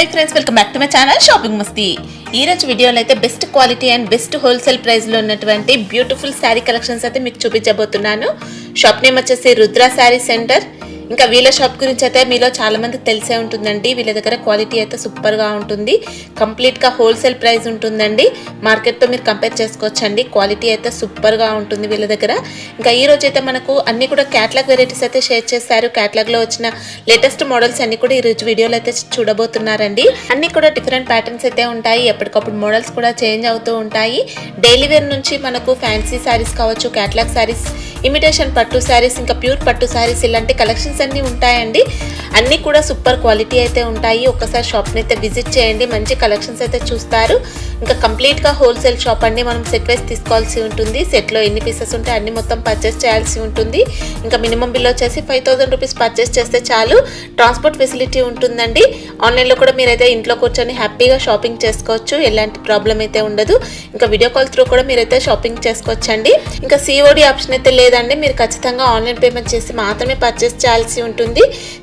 High friends welcome back to my channel shopping మస్తీ। ఈ రోజు వీడియోలో అయితే best quality and best wholesale price లో ఉన్నటువంటి బ్యూటిఫుల్ శారీ కలెక్షన్స్ అయితే మీకు చూపించబోతున్నాను। షాప్ నేమ్ వచ్చేసి రుద్ర శారీ సెంటర్। ఇంకా వీళ్ళ షాప్ గురించి అయితే మీలో చాలా మందికి తెలిసే ఉంటుందండి। వీళ్ళ దగ్గర క్వాలిటీ అయితే సూపర్ గా ఉంటుంది, కంప్లీట్ గా హోల్సేల్ ప్రైస్ ఉంటుందండి। మార్కెట్ తో మీరు కంపేర్ చేసుకోవచ్చండి, క్వాలిటీ అయితే సూపర్ గా ఉంటుంది వీళ్ళ దగ్గర। ఇంకా ఈ రోజు అయితే మనకు అన్ని కూడా క్యాటలాగ్ వెరైటీస్ అయితే షేర్ చేశారు। క్యాటలాగ్ లో వచ్చిన లేటెస్ట్ మోడల్స్ అన్ని కూడా ఈ రోజు వీడియోలో అయితే చూడబోతున్నారండి। అన్ని కూడా డిఫరెంట్ ప్యాటర్న్స్ అయితే ఉంటాయి, ఎప్పటికప్పుడు మోడల్స్ కూడా చేంజ్ అవుతూ ఉంటాయి। డైలీ వేర్ నుంచి మనకు ఫ్యాన్సీ సారీస్ కావచ్చు, క్యాటలాగ్ సారీస్, ఇమిటేషన్ పట్టు సారీస్, ఇంకా ప్యూర్ పట్టు సారీస్, ఇలాంటి కలెక్షన్స్ అన్ని ఉంటాయండి। అన్ని కూడా సూపర్ క్వాలిటీ అయితే ఉంటాయి। ఒక్కసారి షాప్ని అయితే విజిట్ చేయండి, మంచి కలెక్షన్స్ అయితే చూస్తారు। ఇంకా కంప్లీట్గా హోల్సేల్ షాప్ అండి, మనం సెట్ వైస్ తీసుకోవాల్సి ఉంటుంది। సెట్లో ఎన్ని పీసెస్ ఉంటే అన్ని మొత్తం పర్చేస్ చేయాల్సి ఉంటుంది। ఇంకా మినిమం బిల్ వచ్చేసి 5000 రూపీస్ పర్చేస్ చేస్తే చాలు, ట్రాన్స్పోర్ట్ ఫెసిలిటీ ఉంటుందండి। ఆన్లైన్లో కూడా మీరైతే ఇంట్లో కూర్చొని హ్యాపీగా షాపింగ్ చేసుకోవచ్చు, ఎలాంటి ప్రాబ్లం అయితే ఉండదు। ఇంకా వీడియో కాల్ త్రూ కూడా మీరైతే షాపింగ్ చేసుకోవచ్చండి। ఇంకా సిఓడి ఆప్షన్ అయితే లేదండి, మీరు ఖచ్చితంగా ఆన్లైన్ పేమెంట్ చేసి మాత్రమే పర్చేస్ చేయాల్సి ఉంటుంది।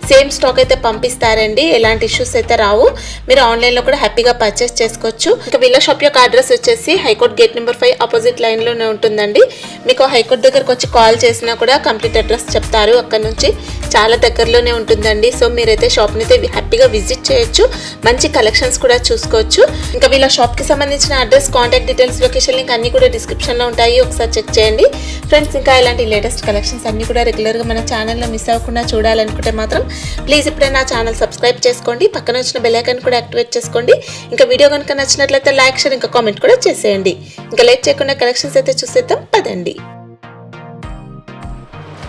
సేమ్ స్టాక్ అయితే పంపిస్తారండి, ఎలాంటి ఇష్యూస్ అయితే రావు, మీరు ఆన్లైన్లో కూడా హ్యాపీగా పర్చేస్ చేసుకోవచ్చు। ఇంకా వీళ్ళ షాప్ యొక్క అడ్రస్ వచ్చేసి హైకోర్ట్ గేట్ నెంబర్ 5 ఆపోజిట్ లైన్లోనే ఉంటుందండి। మీకు హైకోర్ట్ దగ్గరకు వచ్చి కాల్ చేసినా కూడా కంప్లీట్ అడ్రస్ చెప్తారు, అక్కడ నుంచి చాలా దగ్గరలోనే ఉంటుందండి। సో మీరైతే షాప్ని అయితే హ్యాపీగా విజిట్ చేయొచ్చు, మంచి కలెక్షన్స్ కూడా చూసుకోవచ్చు। ఇంకా వీళ్ళ షాప్కి సంబంధించిన address, contact details, location link అన్ని కూడా డిస్క్రిప్షన్లో ఉంటాయి, ఒకసారి చెక్ చేయండి ఫ్రెండ్స్। ఇంకా ఇలాంటి లేటెస్ట్ కలెక్షన్స్ అన్ని కూడా రెగ్యులర్గా మన ఛానల్లో మిస్ అవ్వకుండా చూడాలనుకుంటే మాత్రం ప్లీజ్ ఇప్పుడే నా ఛానల్ సబ్స్క్రైబ్ చేసుకోండి, పక్కన వచ్చిన బెల్ ఐకాన్ కూడా యాక్టివేట్ చేసుకోండి। ఇంకా వీడియో కనుక నచ్చినట్లయితే లైక్, షేర్, ఇంకా కామెంట్ కూడా చేసేయండి। ఇంకా లేట్ చేయకుండా కలెక్షన్స్ అయితే చూసేద్దాం పదండి।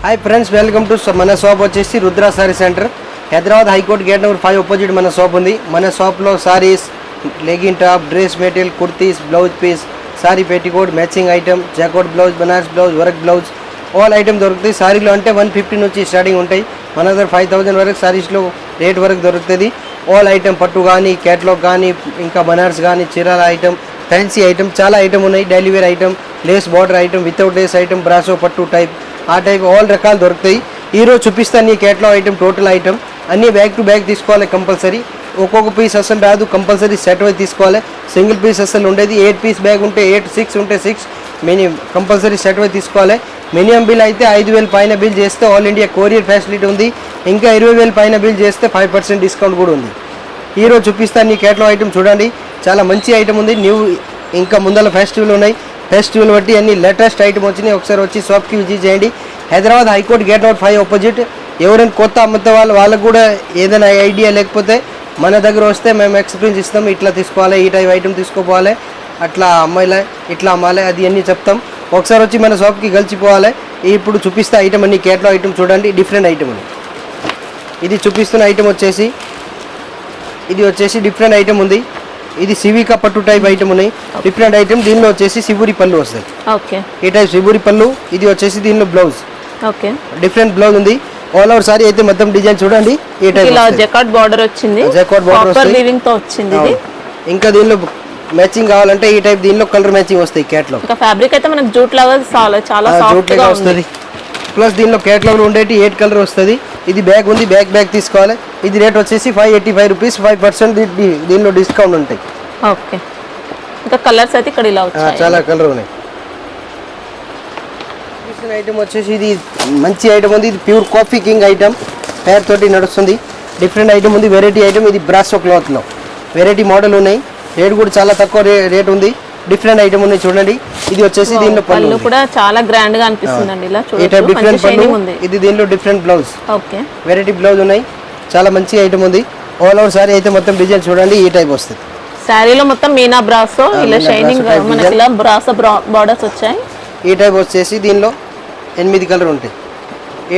हाय फ्रेंड्स वेलकम टू मन షాప్ వచ్చేసి Rudra sorry centre, Hyderabad high court gate number 5 opposite మన షాప్ ఉంది। మన షాప్లో saris, legging top, dress material, kurtis, blouse piece, sari petticoat, matching item, జాకోట్ blouse, Banaras blouse, work blouse, all item దొరుకుతాయి। సారీలో అంటే 150 నుంచి స్టార్టింగ్ ఉంటాయి, మన దగ్గర 5000 వరకు సారీస్లో రేట్ వరకు దొరుకుతుంది। ఆల్ ఐటమ్ పట్టు కానీ, క్యాటలాగ్ కానీ, ఇంకా బనారస్ కానీ, చీరాల ఐటమ్, ఫ్యాన్సీ ఐటమ్, చాలా ఐటమ్ ఉన్నాయి। Daily wear item, lace border item, without lace item, brasso పట్టు టైప్, ఆ టైప్ ఆల్ రకాలు దొరుకుతాయి। ఈరోజు చూపిస్తాను ఈ క్యాటలాగ్ ఐటమ్, టోటల్ ఐటమ్ అన్నీ బ్యాగ్ టు బ్యాగ్ తీసుకోవాలి కంపల్సరీ। ఒక్కొక్క పీస్ అసలు రాదు, కంపల్సరీ సెట్ వైజ్ తీసుకోవాలి। సింగిల్ పీస్ అసలు ఉండేది 8 పీస్ బ్యాగ్ ఉంటే 8, 6 ఉంటే 6, మినిమం కంపల్సరీ సెట్ వైజ్ తీసుకోవాలి। మినిమం బిల్ అయితే 5000 పైన బిల్ చేస్తే ఆల్ ఇండియా కొరియర్ ఫెసిలిటీ ఉంది, ఇంకా 20000 పైన బిల్ చేస్తే 5% డిస్కౌంట్ కూడా ఉంది। ఈరోజు చూపిస్తాను ఈ క్యాటలాగ్ ఐటమ్, చూడండి చాలా మంచి ఐటమ్ ఉంది। న్యూ ఇంకా ముందర ఫెస్టివల్ ఉన్నాయి, ఫెస్టివల్ బట్టి అన్ని లేటెస్ట్ ఐటమ్ వచ్చినాయి। ఒకసారి వచ్చి షాప్కి విజిట్ చేయండి, Hyderabad high court gate number 5 opposite. ఎవరైనా కొత్త అమ్ముతే వాళ్ళకు కూడా ఏదైనా ఐడియా లేకపోతే మన దగ్గర వస్తే మేము ఎక్స్పీరియన్స్ ఇస్తాం, ఇట్లా తీసుకోవాలి, ఈ టైప్ ఐటమ్ తీసుకోపోవాలి, అట్లా అమ్మాయిలే ఇట్లా అమ్మాలి, అది అన్నీ చెప్తాం। ఒకసారి వచ్చి మన షాప్కి కలిసిపోవాలి। ఇప్పుడు చూపిస్తే ఐటమ్ అన్ని క్యాటలాగ్ ఐటమ్ చూడండి, డిఫరెంట్ ఐటమ్ ఉంది। ఇది చూపిస్తున్న ఐటమ్ వచ్చేసి ఇది వచ్చేసి డిఫరెంట్ ఐటమ్ ఉంది, ఇది సివికా పట్టు టైప్ ఐటమ్ ఉన్నాయి, డిఫరెంట్ ఐటమ్। దీనిలో వచ్చేసి శివురి పళ్ళు వస్తాయి, ఓకే, ఈ టైప్ శివురి పళ్ళు। ఇది వచ్చేసి దీనిలో బ్లౌజ్, ఓకే, డిఫరెంట్ బ్లౌజ్ ఉంది। ఆల్ ఓవర్ సారీ అయితే మొత్తం డిజైన్ చూడండి, ఈ టైప్ ఇలా జకాట్ బార్డర్ వచ్చింది, జకాట్ బార్డర్ వస్తుంది, వీవింగ్ తో వచ్చింది ఇది। ఇంకా దీనిలో మ్యాచింగ్ కావాలంటే ఈ టైప్ దీనిలో కలర్ మ్యాచింగ్ వస్తాయి క్యాటలాగ్। ఇంకా ఫ్యాబ్రిక్ అయితే మనకు జూట్ లాగా చాలా సాఫ్ట్ గా వస్తుంది, ప్లస్ దీనిలో క్యాటలాగ్ ఉండేటి 8 కలర్ వస్తుంది। ఇది బ్యాగ్ ఉంది, బ్యాగ్ తీసుకోవాలి। ఇది రేట్ వచ్చేసి 585 రూపీస్, 5% దీనిలో డిస్కౌంట్ ఉంటాయి, ఓకే। ఇంకా కలర్స్ అయితే ఇక్కడ ఇలా వచ్చాయి, చాలా కలర్ ఉన్నాయి। ఐటమ్ వచ్చేసి ఇది మంచి ఐటమ్ ఉంది, ఇది pure coffee king item, hair తోటి నడుస్తుంది, డిఫరెంట్ ఐటమ్ ఉంది, వెరైటీ ఐటమ్। ఇది బ్రాసో క్లాత్లో వెరైటీ మోడల్ ఉన్నాయి, రేట్ కూడా చాలా తక్కువ రేట్ ఉంది, డిఫరెంట్ ఐటమ్ ఉన్నాయి చూడండి। ఇది వచ్చేసి దీనిలో పళ్ళు కూడా చాలా గ్రాండ్ గా అనిపిస్తుందండి, ఇలా చూడండి డిఫరెంట్ పళ్ళు, ఇది దీనిలో different blouse, okay, variety blouse ఉన్నాయి, చాలా మంచి ఐటమ్ ఉంది। ఆల్ ఓవర్ సారీ అయితే మొత్తం డిజైన్ చూడండి, ఈ టైప్ వస్తుంది। సారీలో మొత్తం మీనా బ్రాసో, ఇలా షైనింగ్ మనకి ఇలా బ్రాసో బార్డర్స్ వచ్చాయి। ఈ టైప్ వచ్చేసి దీనిలో 8 కలర్ ఉంటాయి,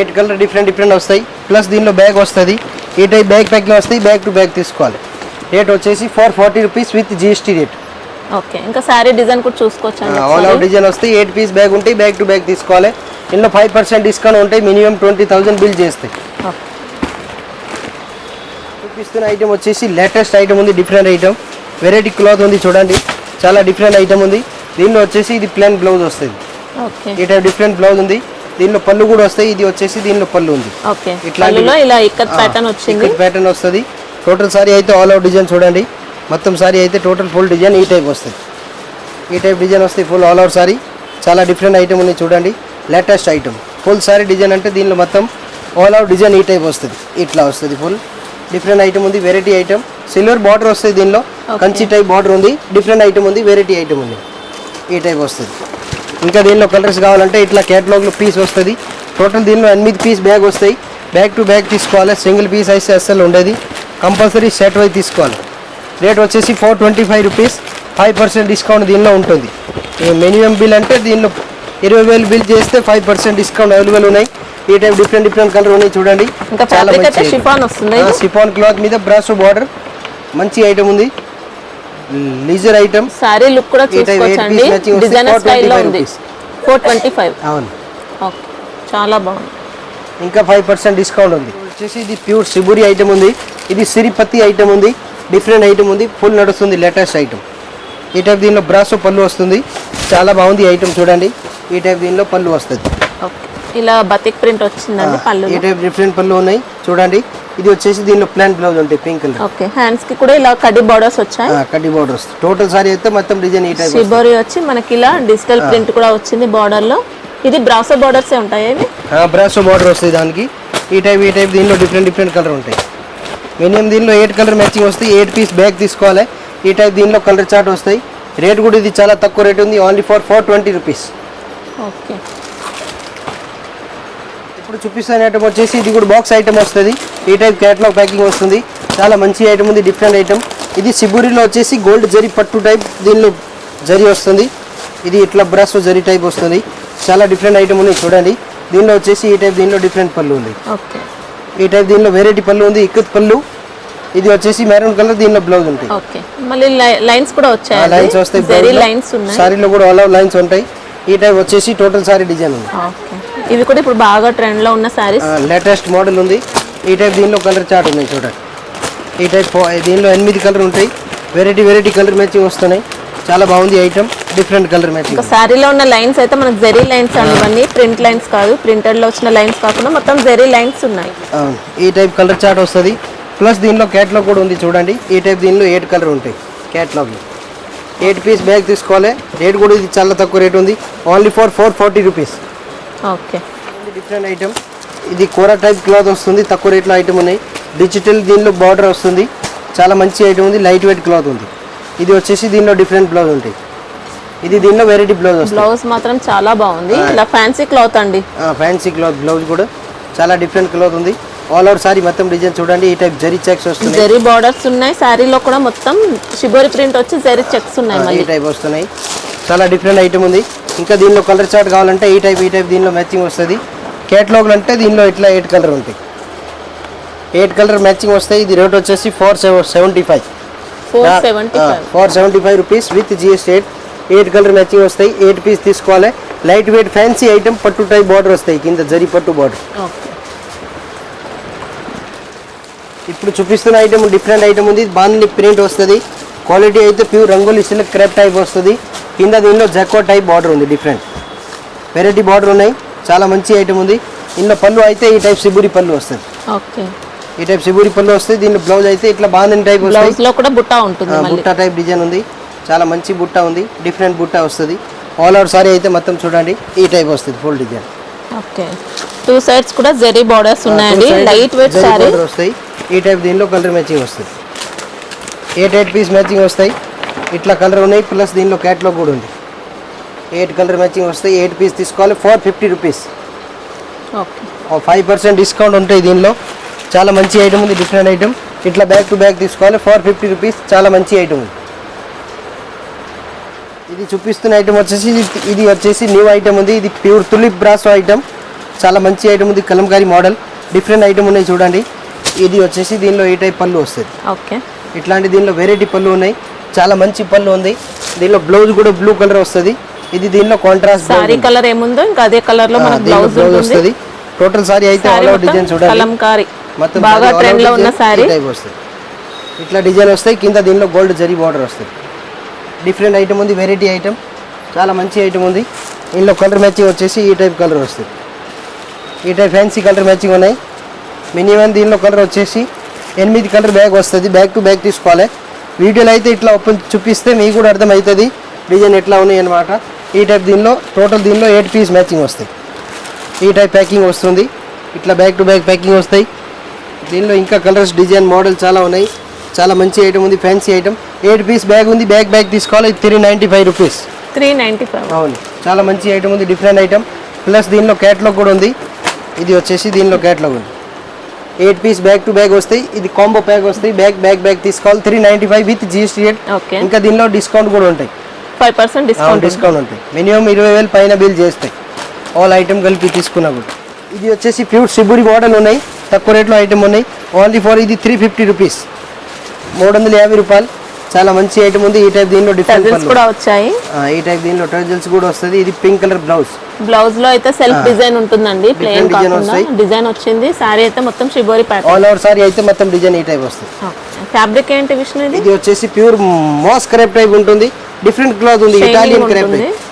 8 కలర్ డిఫరెంట్ వస్తాయి, ప్లస్ దీనిలో బ్యాగ్ వస్తుంది, ఈ టైప్ బ్యాగ్ ప్యాక్లో వస్తాయి, బ్యాగ్ టు బ్యాగ్ తీసుకోవాలి। రేట్ వచ్చేసి 440 rupees with GST rate, okay. ఇంకా సారీ డిజైన్ కూడా చూసుకోవచ్చు, ఆల్ అవుట్ డిజైన్ వస్తాయి, 8 పీస్ బ్యాగ్ ఉంటాయి, బ్యాగ్ టు బ్యాగ్ తీసుకోవాలి। ఇందులో 5% డిస్కౌంట్ ఉంటాయి, మినిమం 20,000 బిల్ చేస్తాయి। చూపిస్తున్న ఐటమ్ వచ్చేసి లేటెస్ట్ ఐటమ్ ఉంది, డిఫరెంట్ ఐటమ్, వెరైటీ క్లాత్ ఉంది చూడండి, చాలా డిఫరెంట్ ఐటమ్ ఉంది। దీనిలో వచ్చేసి ఇది ప్లెయిన్ బ్లౌజ్ వస్తుంది, ఓకే, ఈ టైప్ డిఫరెంట్ బ్లౌజ్ ఉంది, దీనిలో పళ్ళు కూడా వస్తాయి, ఇది వచ్చేసి దీనిలో పళ్ళు ఉంది, ఓకే, ఇట్లా ఇలా ఇక్కత్ ప్యాటర్న్ వచ్చింది, ఇక్కత్ ప్యాటర్న్ వస్తుంది। టోటల్ సారీ అయితే ఆల్ అవుట్ డిజైన్ చూడండి, మొత్తం సారీ అయితే టోటల్ ఫుల్ డిజైన్ ఈ టైప్ వస్తుంది. ఈ టైప్ డిజైన్ వస్తుంది ఫుల్ ఆల్ అవుట్ సారీ. చాలా డిఫరెంట్ ఐటమ్ ఉంది చూడండి, latest item. Full sorry design అంటే దీనిలో మొత్తం ఆల్ అవుట్ డిజైన్ ఈ టైప్ వస్తుంది, ఇట్లా వస్తుంది. ఫుల్ డిఫరెంట్ ఐటమ్ ఉంది, వెరైటీ ఐటమ్. సిల్వర్ బార్డర్ వస్తుంది దీనిలో, కంచి టైప్ బార్డర్ ఉంది, డిఫరెంట్ ఐటమ్ ఉంది, వెరైటీ ఐటమ్ ఉంది, ఈ టైప్ వస్తుంది. ఇంకా దీనిలో కలర్స్ కావాలంటే ఇట్లా క్యాటలాగ్లో పీస్ వస్తుంది. టోటల్ దీనిలో 8 పీస్ బ్యాగ్ వస్తాయి. బ్యాగ్ టు బ్యాగ్ తీసుకోవాలి, సింగిల్ పీస్ అయితే అస్సలు ఉండేది, కంపల్సరీ సెట్ వైజ్ తీసుకోవాలి. రేట్ వచ్చేసి 425 రూపీస్, 5% డిస్కౌంట్ దీనిలో ఉంటుంది. మినిమం బిల్ అంటే దీనిలో 20,000 బిల్ చేస్తే 5% డిస్కౌంట్ అవైలబుల్ ఉన్నాయి. ఈ టైప్ డిఫరెంట్ కలర్ ఉన్నాయి చూడండి. చాలా మంచి షిఫాన్ క్లాత్ మీద బ్రాసో బార్డర్, మంచి ఐటమ్ ఉంది, లీజర్ ఐటమ్. సారీ లుక్ కూడా చూసుకోవచ్చండి, డిజైనర్ స్టైల్లో ఉంది. 425. అవును, ఓకే, చాలా బాగుంది. ఇంకా 5% డిస్కౌంట్ ఉంది. వచ్చేసి ఇది ప్యూర్ సిబురి ఐటమ్ ఉంది, ఇది సిరిపత్తి ఐటమ్ ఉంది, డిఫరెంట్ ఐటమ్ ఉంది, ఫుల్ నడుస్తుంది, లేటెస్ట్ ఐటమ్. ఈ టైప్ దీనిలో బ్రాసో పళ్ళు వస్తుంది, చాలా బాగుంది ఐటమ్ చూడండి. ఈ టైప్ దీనిలో పళ్ళు వస్తుంది, ఇలా బతిక్ ప్రింట్ వచ్చిందండి పళ్ళు. ఈ టైప్ డిఫరెంట్ పళ్ళు ఉన్నాయి చూడండి. ఇది వచ్చేసి దీనిలో ప్లాన్ బ్లౌజ్ ఉంటాయి, పింక్ కలర్. ఓకే, హ్యాండ్స్ కి కూడా ఇలా కడ్డీ బార్డర్స్ వచ్చాయి. కడ్డీ బార్డర్ వస్తుంది. టోటల్ సారీ అయితే మొత్తం డిజైన్ ఈ టైప్ షిబోరి వచ్చి మనకి ఇలా డిజిటల్ ప్రింట్ కూడా వచ్చింది బార్డర్ లో. ఇది బ్రాసో బార్డర్స్ ఉంటాయి ఇవి. బ్రాసో బార్డర్ వస్తుంది దానికి. ఈ టైప్ దీనిలో డిఫరెంట్ కలర్ ఉంటాయి. మినిమం దీనిలో 8 కలర్ మ్యాచింగ్ వస్తాయి. 8 పీస్ బ్యాగ్ తీసుకోవాలి. ఈ టైప్ దీనిలో కలర్ చార్ట్ వస్తాయి. రేట్ కూడా ఇది చాలా తక్కువ రేట్ ఉంది, ఓన్లీ ఫర్ 420 రూపీస్. ఓకే, ఇప్పుడు చూపిస్తున్న ఐటమ్ వచ్చేసి ఇది కూడా బాక్స్ ఐటమ్ వస్తుంది. ఈ టైప్ క్యాటలాగ్ ప్యాకింగ్ వస్తుంది, చాలా మంచి ఐటమ్ ఉంది, డిఫరెంట్ ఐటమ్. ఇది సిబురిలో వచ్చేసి గోల్డ్ జరీ పట్టు టైప్ దీనిలో జరీ వస్తుంది. ఇది ఇట్లా బ్రాసో జరీ టైప్ వస్తుంది, చాలా డిఫరెంట్ ఐటమ్ ఉంది చూడండి. దీనిలో వచ్చేసి ఈ టైప్ దీనిలో డిఫరెంట్ పళ్ళు ఉంది. ఓకే, ఈ టైప్ దీనిలో వెరైటీ పళ్ళు ఉంది, ఇక్కత్ పళ్ళు. ఇది వచ్చేసి మెరూన్ కలర్, దీనిలో బ్లౌజ్ ఉంటాయి. ఓకే, మళ్ళీ లైన్స్ కూడా వచ్చాయి, లైన్స్ వస్తాయి, జరీ లైన్స్ ఉన్నాయి. సారీలో కూడా ఆల్ ఓవర్ లైన్స్ ఉంటాయి. ఈ టైప్ వచ్చేసి టోటల్ సారీ డిజైన్ ఉంది. ఓకే, ఇవి కూడా ఇప్పుడు బాగా ట్రెండ్ లో ఉన్న సారీస్, లేటెస్ట్ మోడల్ ఉంది. ఈ టైప్ దీనిలో కలర్ చార్ట్ ఉన్నాయి చూడండి. ఈ టైప్ దీనిలో 8 కలర్ ఉంటాయి, వెరైటీ కలర్ మ్యాచింగ్ వస్తున్నాయి, చాలా బాగుంది ఐటమ్, డిఫరెంట్ కలర్ మ్యాచింగ్. సారీలో ఉన్న లైన్స్ అయితే మనకు జరీ లైన్స్ అండి, ఇవన్నీ ప్రింట్ లైన్స్ కాదు, ప్రింటెడ్ లో వచ్చిన లైన్స్ కాకుండా మొత్తం జరీ లైన్స్ ఉన్నాయి. అవును, ఈ టైప్ కలర్ చార్ట్ వస్తుంది. ప్లస్ దీనిలో క్యాటలాగ్ కూడా ఉంది చూడండి. ఈ టైప్ దీనిలో 8 కలర్ ఉంటాయి క్యాటలాగ్లో. 8 పీస్ బ్యాగ్ తీసుకోవాలి. రేట్ కూడా ఇది చాలా తక్కువ రేట్ ఉంది, only for 440 rupees. Okay, different item. ఇది కోరా టైప్ క్లాత్ వస్తుంది, తక్కువ రేట్లో ఐటమ్ ఉన్నాయి. డిజిటల్ దీనిలో బార్డర్ వస్తుంది, చాలా మంచి ఐటమ్ ఉంది, లైట్ వెయిట్ క్లాత్ ఉంది. ఇది వచ్చేసి దీనిలో డిఫరెంట్ బ్లౌజ్ ఉంటాయి. ఇది దీనిలో వెరైటీ బ్లౌజ్ వస్తుంది. బ్లౌజ్ మాత్రం చాలా బాగుంది, ఇలా ఫ్యాన్సీ క్లాత్ అండి. ఫ్యాన్సీ క్లాత్ బ్లౌజ్ కూడా చాలా డిఫరెంట్ క్లాత్ ఉంది. ఆల్ ఓవర్ సారీ మొత్తం డిజైన్ చూడండి. ఈ టైప్ జరీ చెక్స్ వస్తున్నాయి, జరీ బార్డర్స్ ఉన్నాయి. సారీలో కూడా మొత్తం షిబోరి ప్రింట్ వచ్చి జరీ చెక్స్ ఉన్నాయి, ఈ టైప్ వస్తున్నాయి, చాలా డిఫరెంట్ ఐటమ్ ఉంది. ఇంకా దీనిలో కలర్ చార్ట్ కావాలంటే ఈ టైప్ దీనిలో మ్యాచింగ్ వస్తుంది. క్యాటలాగ్ అంటే దీనిలో ఇట్లా 8 కలర్ ఉంటాయి, 8 కలర్ మ్యాచింగ్ వస్తాయి. ఇది రేట్ వచ్చేసి 475. 475 rupees with GST. 8 colour matching వస్తాయి. 8 పీస్ తీసుకోవాలి. లైట్ వెయిట్ ఫ్యాన్సీ ఐటమ్, పట్టు టైప్ బార్డర్ వస్తాయి, కింద జరీ పట్టు బార్డర్. ఇప్పుడు చూపిస్తున్న ఐటమ్ డిఫరెంట్ ఐటమ్ ఉంది, బాందిని ప్రింట్ వస్తుంది. క్వాలిటీ అయితే pure rangoli silk crepe type వస్తుంది. కింద దీనిలో జక్కో టైప్ బార్డర్ ఉంది, డిఫరెంట్ వెరైటీ బార్డర్ ఉన్నాయి, చాలా మంచి ఐటమ్ ఉంది. ఇందులో పళ్ళు అయితే ఈ టైప్ సిబురి పళ్ళు వస్తుంది. ఓకే, ఈ టైప్ సిబురి పళ్ళు వస్తుంది. దీనిలో బ్లౌజ్ అయితే ఇట్లా బాందిని టైప్ వస్తుంది, బుట్ట ఉంటుంది, బుట్ట టైప్ డిజైన్ ఉంది, చాలా మంచి బుట్ట ఉంది, డిఫరెంట్ బుట్ట వస్తుంది. ఆల్ ఓవర్ సారీ అయితే మొత్తం చూడండి ఈ టైప్ వస్తుంది, ఫుల్ డిజైన్. ఓకే, 2 సైడ్స్ కూడా జరీ బార్డర్స్ ఉన్నాయండి, లైట్ వెయిట్ సారీ వస్తాయి. ఈ టైప్ దీనిలో కలర్ మ్యాచింగ్ వస్తుంది. 8 పీస్ మ్యాచింగ్ వస్తాయి, ఇట్లా కలర్ ఉన్నాయి. ప్లస్ దీనిలో క్యాటలాగ్ కూడా ఉంది. 8 కలర్ మ్యాచింగ్ వస్తాయి. 8 పీస్ తీసుకోవాలి, 450 రూపీస్. ఓకే, 5% డిస్కౌంట్ ఉంటాయి దీనిలో. చాలా మంచి ఐటమ్ ఉంది, డిఫరెంట్ ఐటమ్. ఇట్లా బ్యాగ్ టు బ్యాగ్ తీసుకోవాలి, 450 రూపీస్, చాలా మంచి ఐటమ్ ఉంది. ఇది చూపిస్తున్న ఐటమ్ వచ్చేసి ఇది వచ్చేసి న్యూ ఐటమ్ ఉంది. ఇది ప్యూర్ తులిప్ బ్రాసో ఐటమ్, చాలా మంచి ఐటమ్ ఉంది, కలంకారీ మోడల్, డిఫరెంట్ ఐటమ్ ఉన్నాయి చూడండి. ఇది వచ్చేసి దీనిలో ఈ టైప్ పళ్ళు వస్తుంది. ఓకే, ఇట్లాంటి దీనిలో వెరైటీ పళ్ళు ఉన్నాయి, చాలా మంచి పళ్ళు ఉంది. దీనిలో బ్లౌజ్ కూడా బ్లూ కలర్ వస్తుంది. ఇది దీనిలో కాంట్రాస్ట్ సారీ కలర్ ఏముందో ఇంకా అదే కలర్ లో మనకు బ్లౌజ్ వస్తుంది. టోటల్ సారీ అయితే ఆల్ ఓవర్ డిజైన్ చూడండి, కలంకారీ మొత్తం బాగా ట్రెండ్ లో ఉన్న సారీ టైప్ వస్తుంది. ఇట్లా డిజైన్ వస్తాయి, కింద దీనిలో గోల్డ్ జరీ బార్డర్ వస్తుంది. డిఫరెంట్ ఐటమ్ ఉంది, వెరైటీ ఐటమ్, చాలా మంచి ఐటమ్ ఉంది. ఇందులో కలర్ మ్యాచింగ్ వచ్చేసి ఈ టైప్ కలర్ వస్తుంది. ఈ టైప్ ఫ్యాన్సీ కలర్ మ్యాచింగ్ ఉన్నాయి. మినిమం దీనిలో కలర్ వచ్చేసి 8 కలర్ బ్యాగ్ వస్తుంది, బ్యాగ్ టు బ్యాగ్ తీసుకోవాలి. వీడియోలో అయితే ఇట్లా ఓపెన్ చూపిస్తే మీకు కూడా అర్థమవుతుంది డిజైన్ ఎట్లా ఉన్నాయి అనమాట. ఈ టైప్ దీనిలో టోటల్ దీనిలో 8 పీస్ మ్యాచింగ్ వస్తాయి. ఈ టైప్ ప్యాకింగ్ వస్తుంది, ఇట్లా బ్యాగ్ టు బ్యాగ్ ప్యాకింగ్ వస్తాయి. దీనిలో ఇంకా కలర్స్ డిజైన్ మోడల్ చాలా ఉన్నాయి. చాలా మంచి ఐటమ్ ఉంది, ఫ్యాన్సీ ఐటమ్. 8 పీస్ బ్యాగ్ ఉంది, బ్యాగ్ తీసుకోవాలి. 395 రూపీస్. 395. అవును, చాలా మంచి ఐటమ్ ఉంది, డిఫరెంట్ ఐటమ్. ప్లస్ దీనిలో క్యాట్లాగ్ కూడా ఉంది. ఇది వచ్చేసి దీనిలో క్యాట్లాగ్ ఉంది. 8 పీస్ బ్యాగ్ టు బ్యాగ్ వస్తాయి. ఇది కాంబో ప్యాక్ వస్తాయి. బ్యాగ్ తీసుకోవాలి. 395 విత్ GST రేట్. ఓకే. ఇంకా దీనిలో డిస్కౌంట్ కూడా ఉంటాయి. 5% డిస్కౌంట్ ఉంటాయి. మినిమం 20,000 పైన బిల్ చేస్తాయి ఆల్ ఐటమ్ కలిపి తీసుకున్నా కూడా. ఇది వచ్చేసి ప్యూర్ సిబురి మోడల్ ఉన్నాయి, తక్కువ రేట్లో ఐటమ్ ఉన్నాయి. ఓన్లీ ఫర్ ఇది 350 రూపీస్, 350 రూపాయలు. చాలా మంచి ఐటమ్ ఉంది. ఈ టైప్ దీనిలో డిఫరెంట్ కూడా వచ్చాయి. ఈ టైప్ దీనిలో టర్జల్స్ కూడా వస్తుంది. ఇది పింక్ కలర్ బ్లౌజ్ లో అయితే సెల్ఫ్ డిజైన్ ఉంటుందండి, ప్లెయిన్ కాకుండా డిజైన్ వచ్చింది. సారీ అయితే మొత్తం shibori pattern, all over sorry అయితే మొత్తం డిజైన్ ఈ టైప్ వస్తుంది. ఫ్యాబ్రిక్ ఏంటి విష్ణు? ఇది వచ్చేసి ప్యూర్ మాస్ క్రేప్ టైప్ ఉంటుంది. డిఫరెంట్ క్లాత్ ఉంది, Italian crepe type,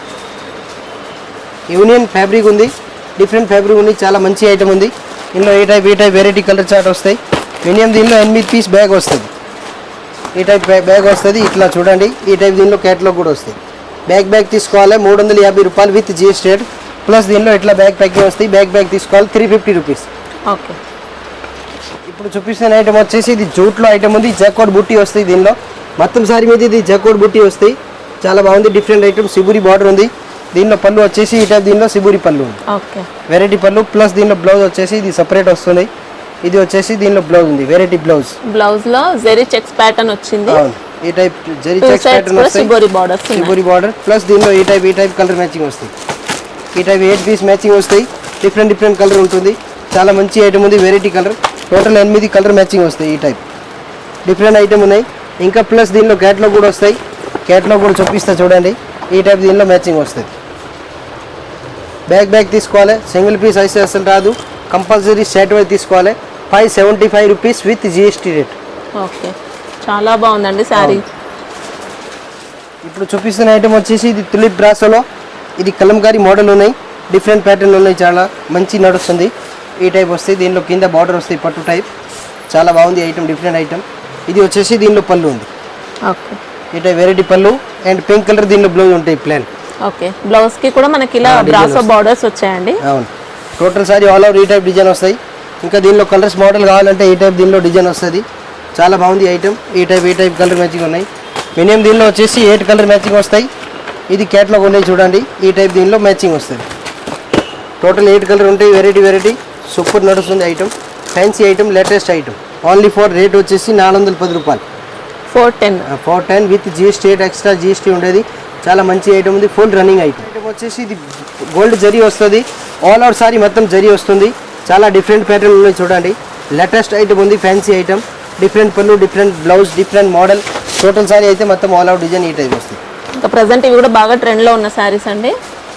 union fabric ఉంది, డిఫరెంట్ ఫ్యాబ్రిక్ ఉంది. చాలా మంచి ఐటమ్ ఉంది. ఇందులో ఈ టైప్ వెరైటీ కలర్ చార్ట్ వస్తాయి. మినిమం దీనిలో 8 పీస్ బ్యాగ్ వస్తుంది. ఈ టైప్ బ్యాగ్ వస్తుంది. ఇట్లా చూడండి, ఈ టైప్ దీనిలో క్యాట్లాగ్ కూడా వస్తాయి. బ్యాగ్ తీసుకోవాలి. 350 రూపాయలు విత్ GST రేట్. ప్లస్ దీనిలో ఇట్లా బ్యాగ్ ప్యాకింగ్ వస్తాయి. బ్యాగ్ తీసుకోవాలి. 350 రూపీస్. ఓకే. ఇప్పుడు చూపిస్తున్న ఐటమ్ వచ్చేసి ఇది జూట్లో ఐటమ్ ఉంది. జాకోట్ బుట్టి వస్తాయి. దీనిలో మొత్తం సారీ మీద ఇది జాకోట్ బుట్టి వస్తాయి. చాలా బాగుంది, డిఫరెంట్ ఐటమ్. సిబురి బార్డర్ ఉంది. దీనిలో పళ్ళు వచ్చేసి ఈ టైప్ దీనిలో సిబురి పళ్ళు ఉంది. ఓకే. వెరైటీ పళ్ళు. ప్లస్ దీనిలో బ్లౌజ్ వచ్చేసి ఇది సపరేట్ వస్తుంది. ఇది వచ్చేసి దీనిలో బ్లౌజ్ ఉంది, వెరైటీ బ్లౌజ్ లో జెరీ చెక్స్ ప్యాటర్న్ వచ్చింది. అవును, ఈ టైప్ జెరీ చెక్స్ ప్యాటర్న్ వస్తాయి. సిబురి బార్డర్. ప్లస్ దీనిలో ఈ టైప్ కలర్ మ్యాచింగ్ వస్తాయి. ఈ టైప్ 8 పీస్ మ్యాచింగ్ వస్తాయి. డిఫరెంట్ కలర్ ఉంటుంది. చాలా మంచి ఐటమ్ ఉంది, variety colour. Total 8 colour matching వస్తాయి. ఈ టైప్ డిఫరెంట్ ఐటమ్ ఉన్నాయి. ఇంకా ప్లస్ దీనిలో క్యాట్లాగ్ కూడా వస్తాయి. క్యాట్లాగ్ కూడా చూపిస్తా చూడండి. ఈ టైప్ దీనిలో మ్యాచింగ్ వస్తుంది. బ్యాగ్ తీసుకోవాలి. సింగిల్ పీస్ అయితే అసలు రాదు, కంపల్సరీ సెట్ వైజ్ తీసుకోవాలి. 575 rupees with GST rate. Okay, చాలా బాగుందండి సారీ. ఇప్పుడు చూపిస్తున్న ఐటమ్ వచ్చేసి ఇది తులిప్ బ్రాసోలో. ఇది కలంకారీ మోడల్ ఉన్నాయి, డిఫరెంట్ ప్యాటర్న్ ఉన్నాయి. చాలా మంచి నడుస్తుంది. ఈ టైప్ వస్తాయి. దీనిలో కింద బార్డర్ వస్తాయి, పట్టు టైప్. చాలా బాగుంది ఐటమ్, డిఫరెంట్ ఐటమ్. ఇది వచ్చేసి దీనిలో పళ్ళు ఉంది. ఓకే. ఈ టైప్ వెరైటీ పళ్ళు అండ్ పింక్ కలర్ దీనిలో బ్లౌజ్ ఉంటాయి ప్లాన్. ఓకే. బ్లౌజ్ కి కూడా మనకి ఇలా బ్రాసో బార్డర్స్ వచ్చాయండి. అవును, టోటల్ సారీ ఆల్ ఓవర్ ఈ టైప్ డిజైన్ వస్తాయి. ఇంకా దీనిలో కలర్స్ మోడల్ కావాలంటే ఈ టైప్ దీనిలో డిజైన్ వస్తుంది. చాలా బాగుంది ఐటమ్. ఈ టైప్ కలర్ మ్యాచింగ్ ఉన్నాయి. మినిమం దీనిలో వచ్చేసి 8 కలర్ మ్యాచింగ్ వస్తాయి. ఇది క్యాట్లాగ్ ఉన్నాయి చూడండి. ఈ టైప్ దీనిలో మ్యాచింగ్ వస్తుంది. టోటల్ 8 కలర్ ఉంటాయి. వెరైటీ సూపర్ నడుస్తుంది item. Fancy item, latest item. Only for rate వచ్చేసి 410 రూపాయలు. 410 with GST rate, extra GST ఉండేది. చాలా మంచి ఐటమ్ ఉంది, ఫుల్ రన్నింగ్ ఐటమ్. వచ్చేసి ఇది గోల్డ్ జరీ వస్తుంది. ఆల్ ఓవర్ సారీ మొత్తం జరీ వస్తుంది. చాలా డిఫరెంట్ ప్యాటర్న్ ఉన్నాయి చూడండి. లేటెస్ట్ ఐటమ్ ఉంది, ఫ్యాన్సీ ఐటమ్. డిఫరెంట్ పళ్ళు, different blouse, different model. Total sorry అయితే మొత్తం ఆల్ అవుట్ డిజైన్ ఈ టైప్ వస్తుంది. ఇంకా ప్రజెంట్ ఇవి కూడా బాగా ట్రెండ్ లో ఉన్న సారీస్ అండి.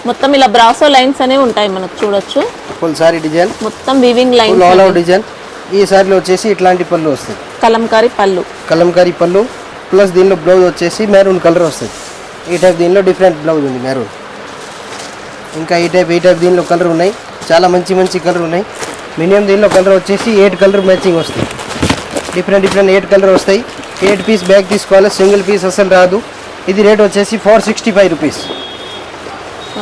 మొత్తం ఇలా బ్రాసో లైన్స్ అనేవి ఉంటాయి, మనకు చూడొచ్చు. ఫుల్ సారీ డిజైన్, మొత్తం weaving lines, all out design. ఈ సారీలో వచ్చేసి ఇట్లాంటి పళ్ళు వస్తాయి. కలంకారీ పళ్ళు. ప్లస్ దీనిలో బ్లౌజ్ వచ్చేసి మెరూన్ కలర్ వస్తుంది. ఈ టైప్ దీనిలో డిఫరెంట్ బ్లౌజ్ ఉంది, మెరూన్. ఇంకా ఈ టైప్ దీనిలో కలర్ ఉన్నాయి. చాలా మంచి కలర్ ఉన్నాయి. మినిమం దీనిలో కలర్ వచ్చేసి 8 కలర్ మ్యాచింగ్ వస్తాయి. డిఫరెంట్ 8 కలర్ వస్తాయి. 8 పీస్ బ్యాగ్ తీసుకోవాలి, సింగిల్ పీస్ అసలు రాదు. ఇది రేట్ వచ్చేసి 465 రూపీస్.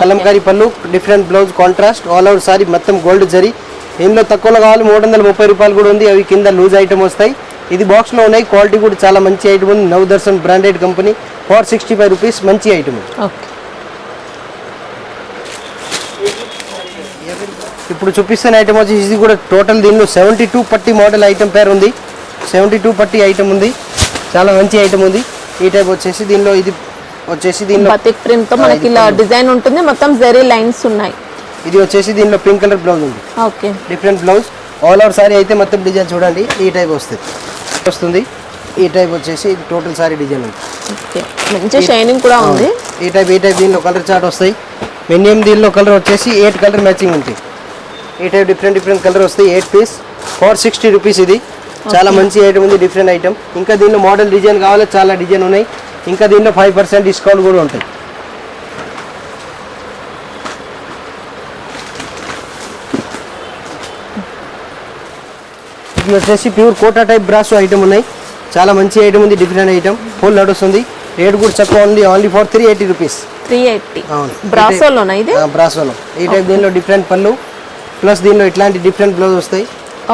కలంకారీ పళ్ళు, different blouse, contrast, all out sorry మొత్తం గోల్డ్ జరీ. ఇందులో తక్కువలో కావాలి 330 రూపాయలు కూడా ఉంది. అవి కింద లూజ్ ఐటమ్ వస్తాయి. ఇది బాక్స్లో ఉన్నాయి. క్వాలిటీ కూడా చాలా మంచి ఐటమ్ ఉంది. Navdarshan branded company. 465 రూపీస్, మంచి ఐటమ్ ఉంది. ఇప్పుడు చూపిస్తున్న ఐటమ్ వచ్చి ఇది కూడా టోటల్ దీనిలో 72 పట్టి మోడల్ ఐటమ్ పేరు ఉంది. 72 పట్టి ఐటమ్ ఉంది. చాలా మంచి ఐటమ్ ఉంది. ఈ టైప్ వచ్చేసి దీనిలో ఇది వచ్చేసి దీనిలో బతిక్ ప్రింట్ తో మనకి ఇలా డిజైన్ ఉంటుంది. మొత్తం జరీ లైన్స్ ఉన్నాయి. ఇది వచ్చేసి దీనిలో పింక్ కలర్ బ్లౌజ్ ఉంది. Okay, different blouse. All over sorry అయితే మొత్తం డిజైన్ చూడండి. ఈ టైప్ వస్తుంది. ఈ టైప్ వచ్చేసి ఇది టోటల్ సారీ డిజైన్ ఉంది. ఓకే, మంచి షైనింగ్ కూడా ఉంది. ఈ టైప్ దీనిలో కలర్ చార్ట్ వస్తాయి. మినిమం దీనిలో కలర్ వచ్చేసి 8 కలర్ మ్యాచింగ్ ఉంటాయి. ఈ టైప్ డిఫరెంట్ కలర్ వస్తాయి. 8 పీస్ 460 రూపీస్. ఇది చాలా మంచి ఐటమ్ ఉంది, డిఫరెంట్ ఐటమ్. ఇంకా దీనిలో మోడల్ డిజైన్ కావాలి, చాలా డిజైన్ ఉన్నాయి. ఇంకా దీనిలో 5% డిస్కౌంట్ కూడా ఉంటాయి. ఇది వచ్చేసి pure Kota type brasso item ఉన్నాయి, చాలా మంచి ఐటమ్ ఉంది, డిఫరెంట్ ఐటమ్, ఫుల్ నడుస్తుంది. రేట్ కూడా తక్కువ ఉంది, ఓన్లీ ఫర్ 380 రూపీస్. 380 అవును, బ్రాసోలోనా ఇది? బ్రాసోలో ఈ టైప్. దీనిలో డిఫరెంట్ పళ్ళు ప్లస్ దీనిలో ఇట్లాంటి డిఫరెంట్ బ్లౌజ్ వస్తాయి.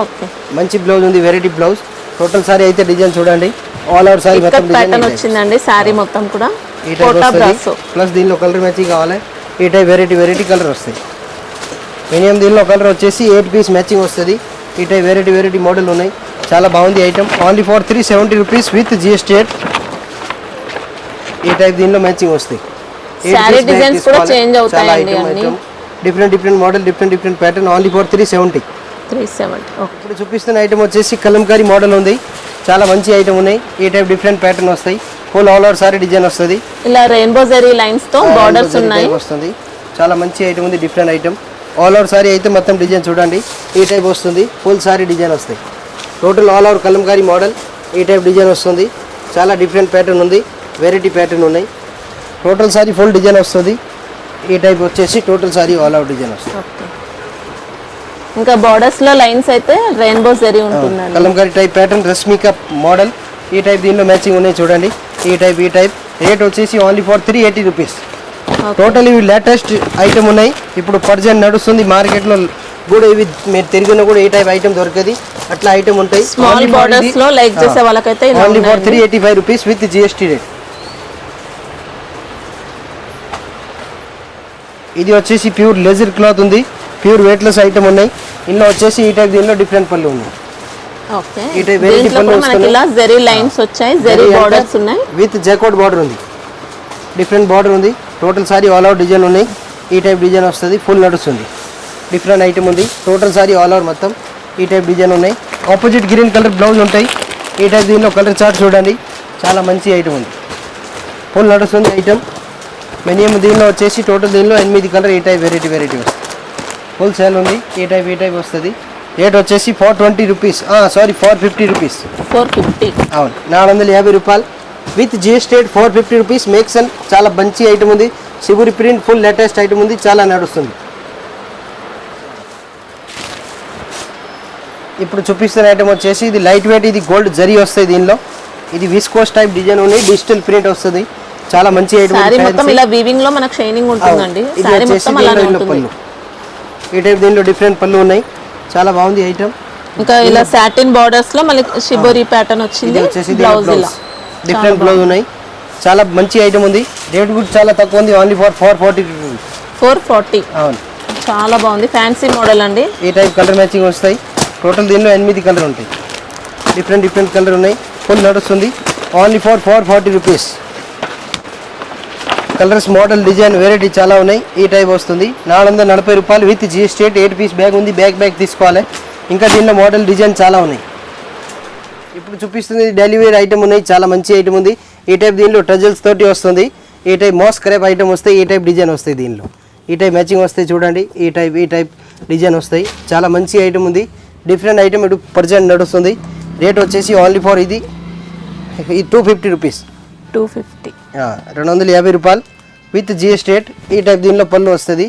ఓకే, మంచి బ్లౌజ్ ఉంది, వెరైటీ బ్లౌజ్. టోటల్ సారీ అయితే డిజైన్ చూడండి, ఆల్ ఓవర్ సారీ మొత్తం ప్యాటర్న్ వచ్చిందండి. సారీ మొత్తం కూడా ఈ టైప్ వస్తుంది. ప్లస్ దీనిలో కలర్ మ్యాచింగ్ కావాలి, ఈ టైప్ వెరైటీ కలర్ వస్తాయి. మినిమం దీనిలో కలర్ వచ్చేసి 8 పీస్ మ్యాచింగ్ వస్తుంది. ఈ టైప్ వెరైటీ మోడల్ ఉన్నాయి, చాలా బాగుంది item. Only for 370 rupees with GST. ఈ టైప్ దీనిలో మ్యాచింగ్ వస్తాయి. సారీ డిజైన్స్ కూడా చేంజ్ అవుతాయండి అన్ని. Different model, different pattern. Only for 370. 370. Okay, ఇప్పుడు చూపిస్తున్న ఐటమ్ వచ్చేసి కలంకారీ మోడల్ ఉంది, చాలా మంచి ఐటమ్ ఉన్నాయి. ఈ టైప్ డిఫరెంట్ ప్యాటర్న్ వస్తాయి, full all over sorry design వస్తుంది. ఇలా రెయిన్బో జరీ లైన్స్ తో బోర్డర్స్ ఉన్నాయి, వస్తుంది. చాలా మంచి ఐటమ్ ఉంది, different item. All over sorry అయితే మొత్తం డిజైన్ చూడండి, ఈ టైప్ వస్తుంది. ఫుల్ సారీ డిజైన్ వస్తాయి. Total all over Kalamkari model, ఈ టైప్ డిజైన్ వస్తుంది. చాలా డిఫరెంట్ ప్యాటర్న్ ఉంది, వెరైటీ ప్యాటర్న్ ఉన్నాయి. టోటల్ సారీ ఫుల్ డిజైన్ వస్తుంది. ఈ టైప్ వచ్చేసి total sorry all over design వస్తుంది. ఇంకా బోర్డర్స్ లో లైన్స్ అయితే రెయిన్బో జరీ ఉంటుందండి. Kalamkari type pattern, Rashmika model. ఈ టైప్ దీనిలో మ్యాచింగ్ ఉన్నాయి చూడండి, ఈ టైప్. రేట్ వచ్చేసి ఓన్లీ ఫర్ 380 రూపీస్. టోటల్ ఇవి లేటెస్ట్ ఐటమ్ ఉన్నాయి, ఇప్పుడు ప్రజెంట్ నడుస్తుంది మార్కెట్లో కూడా. ఇవి మీరు తిరిగిన కూడా ఈ టైప్ ఐటమ్ దొరకది, అట్లా ఐటమ్ ఉంటాయి. స్మాల్ బోర్డర్స్ లో లైక్ చేసే వాళ్ళకైతే only for 385 rupees with GST rate. ఇది వచ్చేసి ప్యూర్ లెజర్ క్లాత్ ఉంది, ప్యూర్ వెయిట్లెస్ ఐటమ్ ఉన్నాయి. ఇందులో వచ్చేసి ఈ టైప్ దీనిలో డిఫరెంట్ పళ్ళు ఉన్నాయి. ఓకే, ఈ టైప్ వెరైటీ పళ్ళు మనకి ఇలా జరీ లైన్స్ వచ్చాయి, జరీ బోర్డర్స్ ఉన్నాయి. విత్ జాకోట్ బార్డర్ ఉంది, డిఫరెంట్ బార్డర్ ఉంది. Total sorry all over design ఉన్నాయి, ఈ టైప్ డిజైన్ వస్తుంది, ఫుల్ నడుస్తుంది. డిఫరెంట్ ఐటమ్ ఉంది, టోటల్ సారీ ఆల్ ఓవర్ మొత్తం ఈ టైప్ డిజైన్ ఉన్నాయి. ఆపోజిట్ గ్రీన్ కలర్ బ్లౌజ్ ఉంటాయి. ఈ టైప్ దీనిలో కలర్ చార్ట్ చూడండి, చాలా మంచి ఐటమ్ ఉంది, ఫుల్ నడుస్తుంది ఐటమ్. మినిమం దీనిలో వచ్చేసి టోటల్ దీనిలో 8 కలర్ ఈ టైప్ వెరైటీ వస్తుంది. ఫుల్ సేల్ ఉంది, ఈ టైప్ వస్తుంది. రేట్ వచ్చేసి 420 రూపీస్, సారీ 450 రూపీస్. 450, అవును, 450 రూపాయలు విత్ GST. 450 రూపీస్. మేక్సన్ చాలా మంచి ఐటమ్ ఉంది, శివురి ప్రింట్, ఫుల్ లేటెస్ట్ ఐటమ్ ఉంది, చాలా నడుస్తుంది. ఇప్పుడు చూపిస్తున్న ఐటమ్ వచ్చేసి ఇది లైట్ వెయిట్, ఇది గోల్డ్ జరీ వస్తుంది దీనిలో. ఇది విస్కోస్ టైప్ డిజైన్ ఉంది, డిజిటల్ ప్రింట్ వస్తుంది, చాలా మంచి ఐటమ్. సారీ మొత్తం ఇలా వీవింగ్ లో మనకు షైనింగ్ ఉంటుందండి. సారీ మొత్తం అలానే ఉంటుంది. ఈ టైప్ దీనిలో డిఫరెంట్ పళ్ళు ఉన్నాయి, చాలా బాగుంది ఐటమ్. ఇంకా ఇలా సాటిన్ బోర్డర్స్ లో మనకి షిబోరి ప్యాటర్న్ వచ్చింది. బ్లౌజ్ ఇలా డిఫరెంట్ బ్లౌజ్ ఉన్నాయి, చాలా మంచి ఐటమ్ ఉంది. రేట్ కూడా చాలా తక్కువ ఉంది, ఓన్లీ ఫర్ 440 రూపీస్. 440, అవును, చాలా బాగుంది, ఫ్యాన్సీ మోడల్ అండి. ఈ టైప్ కలర్ మ్యాచింగ్ వస్తాయి. టోటల్ దీనిలో 8 కలర్ ఉంటాయి, డిఫరెంట్ కలర్ ఉన్నాయి, ఫుల్ నడుస్తుంది. Only for 440 rupees. Colours, model, design, variety చాలా ఉన్నాయి. ఈ టైప్ వస్తుంది 440 రూపాయలు విత్ GST. 8 పీస్ బ్యాగ్ ఉంది, బ్యాగ్ తీసుకోవాలి. ఇంకా దీనిలో మోడల్, డిజైన్ చాలా ఉన్నాయి. ఇప్పుడు చూపిస్తుంది డైలీ వేర్ ఐటమ్ ఉన్నాయి, చాలా మంచి ఐటమ్ ఉంది. ఈ టైప్ దీనిలో టజల్స్ తోటి వస్తుంది. ఈ టైప్ మోస్ క్రేప్ ఐటమ్ వస్తాయి, ఈ టైప్ డిజైన్ వస్తాయి దీనిలో. ఈ టైప్ మ్యాచింగ్ వస్తాయి చూడండి, ఈ టైప్ డిజైన్ వస్తాయి, చాలా మంచి ఐటమ్ ఉంది. డిఫరెంట్ ఐటమ్ ఇటు ప్రజెంట్ నడుస్తుంది. రేట్ వచ్చేసి ఓన్లీ ఫర్ ఇది 250 రూపీస్. 250, 250 రూపాయలు విత్ GST. ఈ టైప్ దీనిలో పళ్ళు వస్తుంది,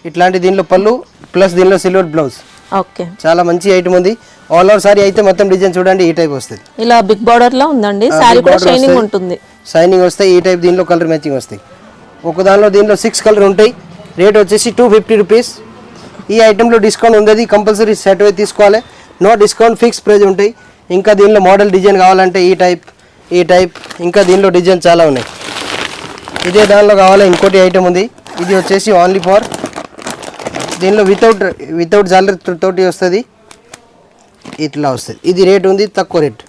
ఇట్లాంటి దీనిలో పళ్ళు ప్లస్ దీనిలో సిల్వర్ బ్లౌజ్. ఓకే, చాలా మంచి ఐటమ్ ఉంది. ఆల్ ఓవర్ సారీ అయితే మొత్తం డిజైన్ చూడండి, ఈ టైప్ వస్తుంది. ఇలా బిగ్ బార్డర్ లో ఉందండి, సారీ కూడా షైనింగ్ ఉంటుంది, షైనింగ్ వస్తాయి. ఈ టైప్ దీనిలో కలర్ మ్యాచింగ్ వస్తాయి. ఒక దానిలో దీనిలో 6 కలర్ ఉంటాయి. రేట్ వచ్చేసి 250 రూపీస్. ఈ ఐటెంలో డిస్కౌంట్ ఉండదు, కంపల్సరీ సెట్ అయి తీసుకోవాలి, నో డిస్కౌంట్, ఫిక్స్ ప్రైస్ ఉంటాయి. ఇంకా దీనిలో మోడల్, డిజైన్ కావాలంటే ఈ టైప్ ఇంకా దీనిలో డిజైన్ చాలా ఉన్నాయి. ఇదే దానిలో కావాలి ఇంకోటి ఐటమ్ ఉంది, ఇది వచ్చేసి ఓన్లీ ఫర్ దీనిలో వితౌట్ జాలర్ తోటి వస్తుంది, ఇట్లా వస్తుంది. ఇది రేట్ ఉంది, తక్కువ రేట్.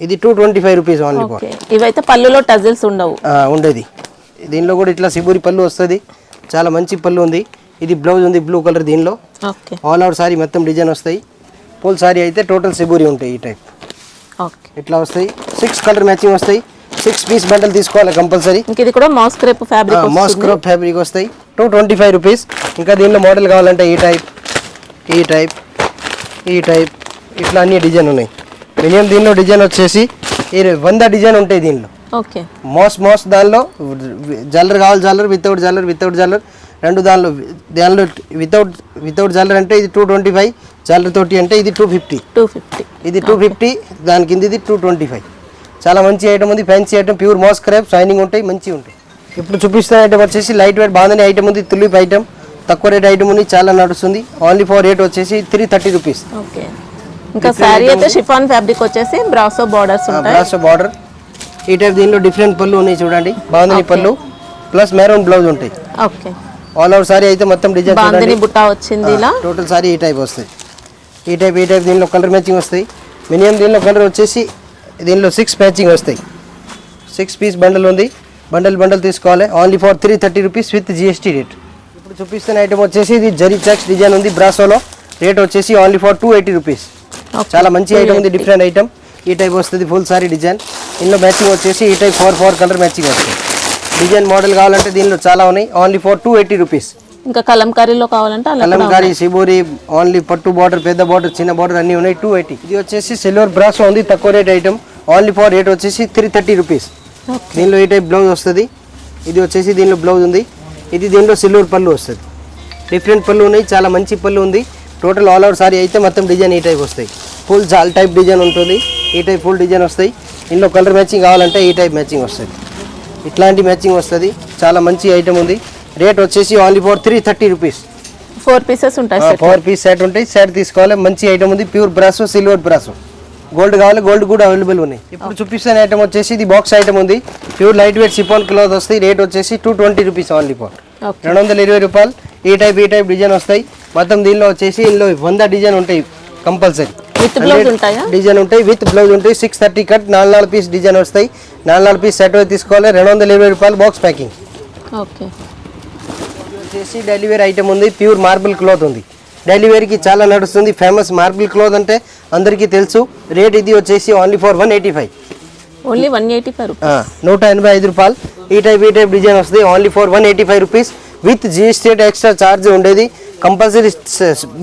ఇది 225 రూపీస్ ఓన్లీ ఫర్. ఇవైతే పళ్ళులో టజిల్స్ ఉండవు, ఉండేది. దీనిలో కూడా ఇట్లా సిబూరి పళ్ళు వస్తుంది, చాలా మంచి పళ్ళు ఉంది. ఇది బ్లౌజ్ ఉంది, బ్లూ కలర్. దీనిలో ఆల్ ఓవర్ సారీ మొత్తం డిజైన్ వస్తాయి. ఫుల్ సారీ అయితే టోటల్ సిబూరి ఉంటాయి. ఈ టైప్ ఇట్లా వస్తాయి. 6 కలర్ మ్యాచింగ్ వస్తాయి. 6 పీస్ బండల్ తీసుకోవాలి కంపల్సరీ. ఇది కూడా మాస్ క్రేప్ ఫ్యాబ్రిక్ వస్తాయి. 225 రూపీస్. ఇంకా దీనిలో మోడల్ కావాలంటే ఈ టైప్ ఇట్లా అన్ని డిజైన్ ఉన్నాయి. మినిమం దీనిలో డిజైన్ వచ్చేసి 100 డిజైన్ ఉంటాయి దీనిలో. మోస్ దానిలో జల్లర్ కావాలి, జల్లర్ వితౌట్ జల్లర్ రెండు దానిలో వితౌట్ జాలర్ అంటే ఇది 225, జాలర్ తోటి అంటే ఇది 250. ఇది 250, దాని కింద ఇది 225. చాలా మంచి ఐటమ్ ఉంది, fancy item, pure mass crepe, shining ఉంటాయి, మంచిగా ఉంటాయి. ఇప్పుడు చూపిస్తున్న ఐటమ్ వచ్చేసి లైట్ వెయిట్ బాగుందని ఐటమ్ ఉంది, తులిప్ ఐటమ్, తక్కువ రేట్ ఐటమ్ ఉంది, చాలా నడుస్తుంది. ఓన్లీ ఫర్ రేట్ వచ్చేసి 330 రూపీస్. ఓకే. ఇంకా శారీ అయితే షిఫాన్ ఫ్యాబ్రిక్ వచ్చేసి బ్రాసో బార్డర్స్ ఉంటాయి. బ్రాసో బార్డర్ ఈ టైప్, దీనిలో డిఫరెంట్ పళ్ళు ఉన్నాయి చూడండి, బాగుంది పళ్ళు ప్లస్ మెరూన్ బ్లౌజ్ ఉంటాయి. ఓకే. ఆల్ ఓవర్ సారీ అయితే మొత్తం డిజైన్ బాందిని బుట్ట వచ్చింది ఇలా. టోటల్ సారీ ఈ టైప్ వస్తాయి. ఈ టైప్ దీనిలో కలర్ మ్యాచింగ్ వస్తాయి. మినిమం దీనిలో కలర్ వచ్చేసి దీనిలో 6 మ్యాచింగ్ వస్తాయి. 6 పీస్ బండల్ ఉంది, బండల్ తీసుకోవాలి. Only for 330 rupees with GST rate. ఇప్పుడు చూపిస్తున్న ఐటమ్ వచ్చేసి ఇది జరీ చెక్స్ డిజైన్ ఉంది బ్రాసోలో, రేట్ వచ్చేసి ఓన్లీ ఫర్ 280 రూపీస్. చాలా మంచి ఐటమ్ ఉంది, డిఫరెంట్ ఐటమ్. ఈ టైప్ వస్తుంది ఫుల్ సారీ డిజైన్. ఇందులో మ్యాచింగ్ వచ్చేసి ఈ టైప్ 4 కలర్ మ్యాచింగ్ వస్తుంది. డిజైన్ మోడల్ కావాలంటే దీనిలో చాలా ఉన్నాయి. Only for 280 rupees. ఇంకా కలంకారీలో కావాలంటే కలంకారీ, సిబోరి, ఓన్లీ పట్టు బార్డర్, పెద్ద బార్డర్, చిన్న బార్డర్ అన్ని ఉన్నాయి. 280. ఇది వచ్చేసి సిల్వర్ బ్రాసో ఉంది, తక్కువ rate item. Only for rate వచ్చేసి 330 రూపీస్. దీనిలో ఈ టైప్ బ్లౌజ్ వస్తుంది. ఇది వచ్చేసి దీనిలో బ్లౌజ్ ఉంది. ఇది దీనిలో సిల్వర్ పళ్ళు వస్తుంది. డిఫరెంట్ పళ్ళు ఉన్నాయి, చాలా మంచి పళ్ళు ఉంది. టోటల్ ఆల్ ఓవర్ సారీ అయితే మొత్తం డిజైన్ ఈ టైప్ వస్తాయి. ఫుల్ జాల్ టైప్ డిజైన్ ఉంటుంది. ఈ టైప్ ఫుల్ డిజైన్ వస్తాయి. ఇందులో కలర్ మ్యాచింగ్ కావాలంటే ఈ టైప్ మ్యాచింగ్ వస్తుంది. ఇట్లాంటి మ్యాచింగ్ వస్తుంది. చాలా మంచి ఐటమ్ ఉంది. రేట్ వచ్చేసి ఓన్లీ ఫర్ 330 రూపీస్. 4 పీసెస్ ఉంటాయి. 4 పీస్ సెట్ ఉంటాయి. సెట్ తీసుకోవాలి. మంచి ఐటమ్ ఉంది, pure brasso, silver brasso. Gold కావాలి, గోల్డ్ కూడా అవైలబుల్ ఉన్నాయి. ఇప్పుడు చూపిస్తున్న ఐటమ్ వచ్చేసి ఇది బాక్స్ ఐటమ్ ఉంది, pure light weight chiffon cloth వస్తాయి. రేట్ వచ్చేసి 220 రూపీస్ ఓన్లీ ఫర్ 220 రూపాయలు. ఈ టైప్ డిజైన్ వస్తాయి. మొత్తం దీనిలో వచ్చేసి ఇందులో 100 డిజైన్ ఉంటాయి కంపల్సరీ. డిజైన్ ఉంటాయి, విత్ బ్లౌజ్ ఉంటాయి. 630 కట్, 4 పీస్ డిజైన్ వస్తాయి. 4 పీస్ సెట్ తీసుకోవాలి. 220 రూపాయలు బాక్స్ ప్యాకింగ్. ఓకే. వచ్చేసి డైలీ వేర్ ఐటమ్ ఉంది, ప్యూర్ మార్బుల్ క్లాత్ ఉంది. డైలీ వేర్కి చాలా నడుస్తుంది, ఫేమస్ మార్బుల్ క్లాత్ అంటే అందరికీ తెలుసు. రేట్ ఇది వచ్చేసి ఓన్లీ ఫర్ 185. Only 185 rupees. 185 రూపాయలు. ఈ టైప్ డిజైన్ వస్తుంది. Only for 185 rupees with GST rate. Extra charge ఉండేది, కంపల్సరీ